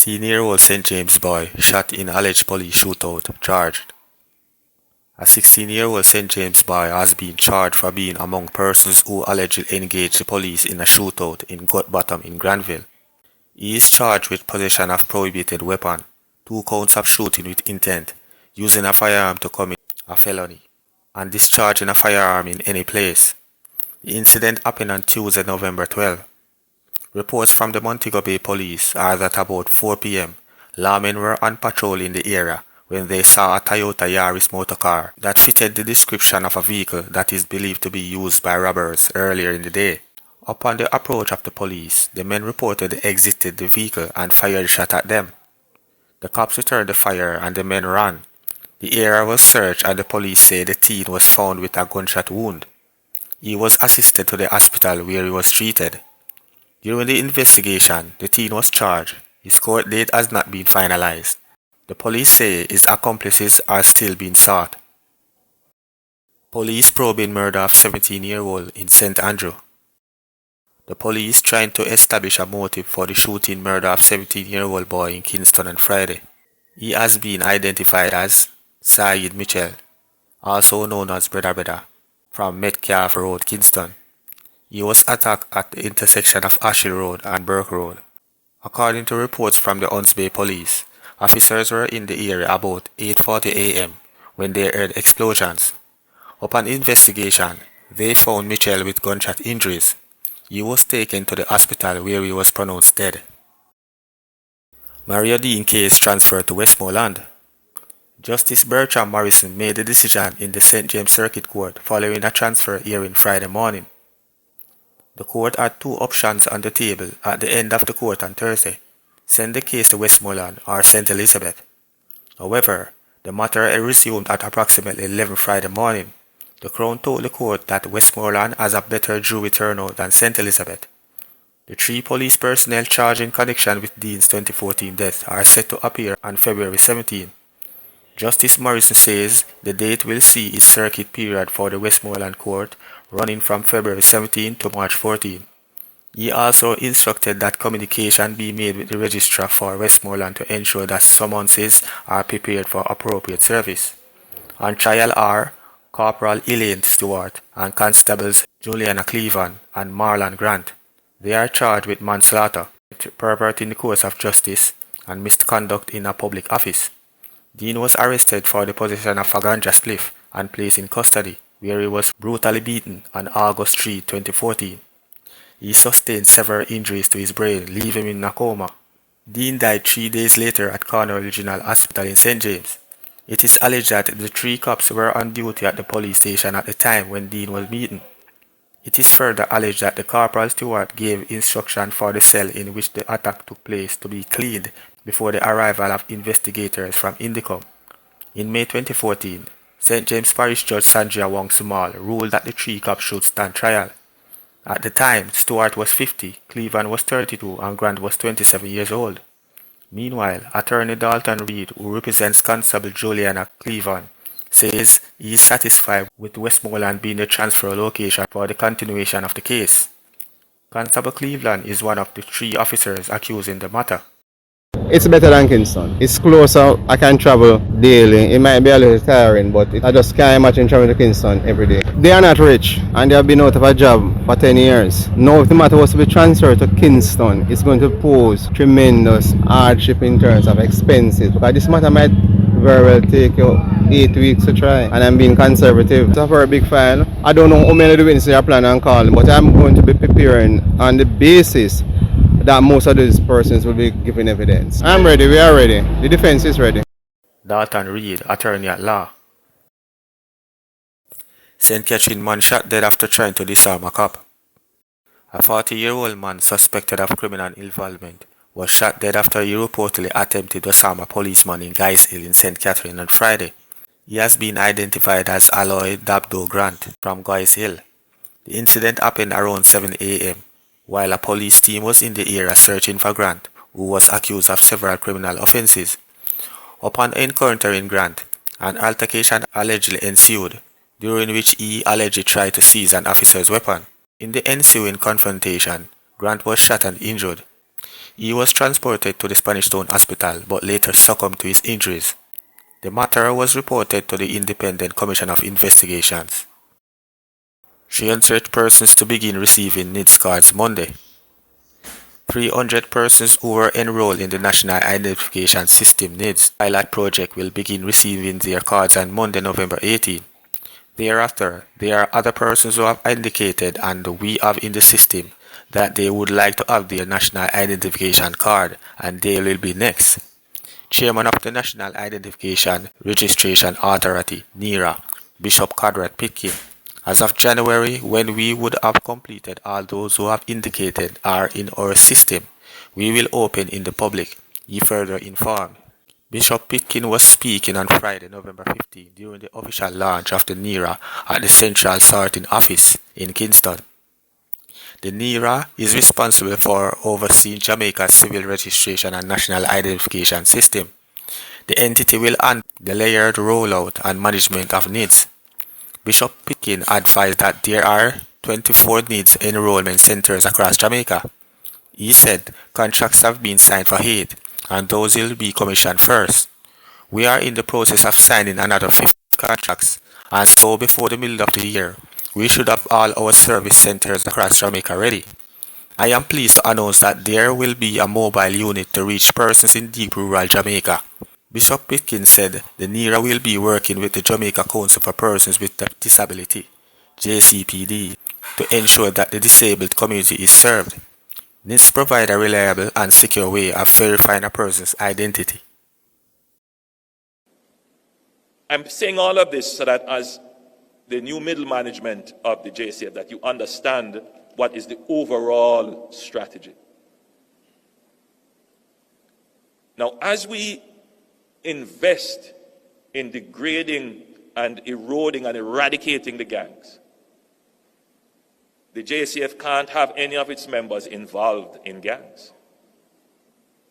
16-year-old St. James boy shot in alleged police shootout, charged. A 16-year-old St. James boy has been charged for being among persons who allegedly engaged the police in a shootout in Gut Bottom in Granville. He is charged with possession of prohibited weapon, 2 counts of shooting with intent, using a firearm to commit a felony, and discharging a firearm in any place. The incident happened on Tuesday, November 12. Reports from the Montego Bay Police are that about 4 p.m., lawmen were on patrol in the area when they saw a Toyota Yaris motorcar that fitted the description of a vehicle that is believed to be used by robbers earlier in the day. Upon the approach of the police, the men reportedly exited the vehicle and fired a shot at them. The cops returned the fire and the men ran. The area was searched and the police say the teen was found with a gunshot wound. He was assisted to the hospital where he was treated. During the investigation, the teen was charged. His court date has not been finalized. The police say his accomplices are still being sought. Police probing murder of 17-year-old in St. Andrew. The police trying to establish a motive for the shooting murder of 17-year-old boy in Kingston on Friday. He has been identified as Saeed Mitchell, also known as Brother, from Metcalfe Road, Kingston. He was attacked at the intersection of Ashley Road and Burke Road. According to reports from the Hunts Bay Police, officers were in the area about 8:40 a.m. when they heard explosions. Upon investigation, they found Mitchell with gunshot injuries. He was taken to the hospital where he was pronounced dead. Mario Dean case transferred to Westmoreland. Justice Bertram Morrison made the decision in the St. James Circuit Court following a transfer hearing Friday morning. The court had 2 options on the table at the end of the court on Thursday: send the case to Westmoreland or St. Elizabeth. However, the matter resumed at approximately 11 Friday morning. The Crown told the court that Westmoreland has a better jury turnout than St. Elizabeth. The 3 police personnel charged in connection with Dean's 2014 death are set to appear on February 17. Justice Morrison says the date will see its circuit period for the Westmoreland court running from February 17 to March 14. He also instructed that communication be made with the registrar for Westmoreland to ensure that summonses are prepared for appropriate service. On trial are Corporal Elaine Stewart and Constables Juliana Cleveland and Marlon Grant. They are charged with manslaughter, perverting the course of justice, and misconduct in a public office. Dean was arrested for the possession of a ganja spliff and placed in custody, where he was brutally beaten on August 3, 2014. He sustained several injuries to his brain, leaving him in a coma. Dean died 3 days later at Cornwall Regional Hospital in St. James. It is alleged that the 3 cops were on duty at the police station at the time when Dean was beaten. It is further alleged that the Corporal Stewart gave instruction for the cell in which the attack took place to be cleaned before the arrival of investigators from Indicom. In May 2014, St. James Parish Judge Sandria Wong Sumal ruled that the 3 cops should stand trial. At the time, Stewart was 50, Cleveland was 32, and Grant was 27 years old. Meanwhile, attorney Dalton Reed, who represents Constable Juliana Cleveland, says he is satisfied with Westmoreland being the transfer location for the continuation of the case. Constable Cleveland is one of the 3 officers accused in the matter. It's better than Kingston. It's closer. I can travel daily. It might be a little tiring, but I just can't imagine traveling to Kingston every day. They are not rich and they have been out of a job for 10 years. Now if the matter was to be transferred to Kingston, it's going to pose tremendous hardship in terms of expenses, because this matter might very well take you 8 weeks to try, and I'm being conservative. It's a very big file. I don't know how many of the witnesses are planning on calling, but I'm going to be preparing on the basis that most of these persons will be giving evidence. I'm ready, we are ready. The defense is ready. Dalton Reed, attorney at law. St. Catherine man shot dead after trying to disarm a cop. A 40-year-old man suspected of criminal involvement was shot dead after he reportedly attempted to disarm a policeman in Guys Hill in St. Catherine on Friday. He has been identified as Aloy Dabdo Grant from Guys Hill. The incident happened around 7 a.m. while a police team was in the area searching for Grant, who was accused of several criminal offenses. Upon encountering Grant, an altercation allegedly ensued, during which he allegedly tried to seize an officer's weapon. In the ensuing confrontation, Grant was shot and injured. He was transported to the Spanish Town Hospital but later succumbed to his injuries. The matter was reported to the Independent Commission of Investigations. 300 persons to begin receiving NIDS cards Monday. 300 persons who were enrolled in the National Identification System NIDS pilot project will begin receiving their cards on Monday, November 18. Thereafter, there are other persons who have indicated and we have in the system that they would like to have their National Identification card, and they will be next. Chairman of the National Identification Registration Authority, NIRA, Bishop Conrad Pitkin, as of January, when we would have completed all those who have indicated are in our system, we will open in the public, he further informed. Bishop Pitkin was speaking on Friday, November 15, during the official launch of the NIRA at the Central Sorting Office in Kingston. The NIRA is responsible for overseeing Jamaica's civil registration and national identification system. The entity will handle the layered rollout and management of NIDS. Bishop Pitkin advised that there are 24 NIDS enrollment centers across Jamaica. He said contracts have been signed for 8, and those will be commissioned first. We are in the process of signing another 50 contracts, and so before the middle of the year, we should have all our service centers across Jamaica ready. I am pleased to announce that there will be a mobile unit to reach persons in deep rural Jamaica. Bishop Pitkin said the NIRA will be working with the Jamaica Council for Persons with Disability, JCPD, to ensure that the disabled community is served. NIDS provide a reliable and secure way of verifying a person's identity. I'm saying all of this so that as the new middle management of the JCF, that you understand what is the overall strategy. Now, as we invest in degrading and eroding and eradicating the gangs, the JCF can't have any of its members involved in gangs.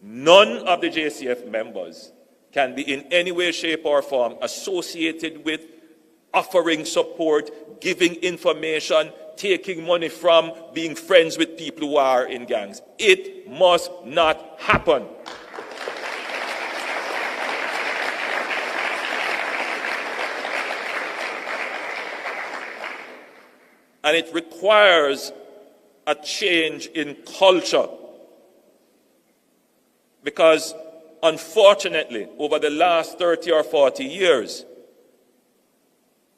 None of the JCF members can be in any way, shape, or form associated with offering support, giving information, taking money from, being friends with people who are in gangs. It must not happen. And it requires a change in culture. Because, unfortunately, over the last 30 or 40 years,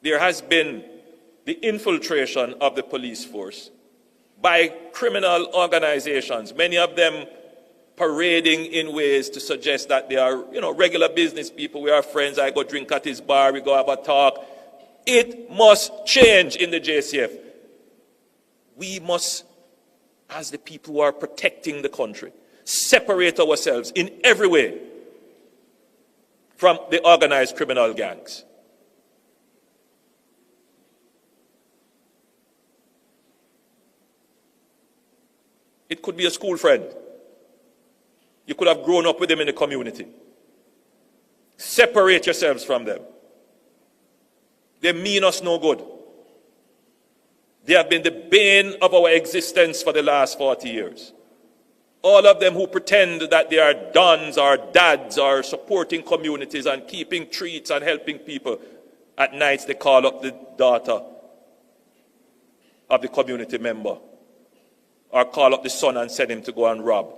there has been the infiltration of the police force by criminal organizations, many of them parading in ways to suggest that they are, regular business people. We are friends. I go drink at his bar. We go have a talk. It must change in the JCF. We must, as the people who are protecting the country, separate ourselves in every way from the organized criminal gangs. It could be a school friend. You could have grown up with them in the community. Separate yourselves from them. They mean us no good. They have been the bane of our existence for the last 40 years. All of them who pretend that they are dons or dads or supporting communities and keeping treats and helping people, at nights they call up the daughter of the community member or call up the son and send him to go and rob.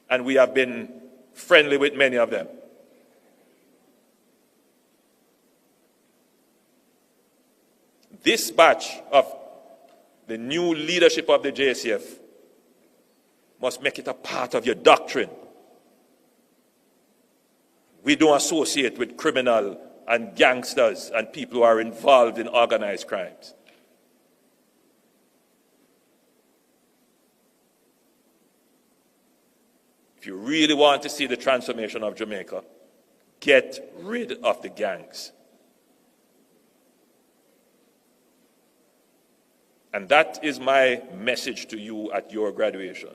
And we have been friendly with many of them. This batch of the new leadership of the JCF must make it a part of your doctrine. We don't associate with criminal and gangsters and people who are involved in organized crimes. If you really want to see the transformation of Jamaica, get rid of the gangs. And that is my message to you at your graduation.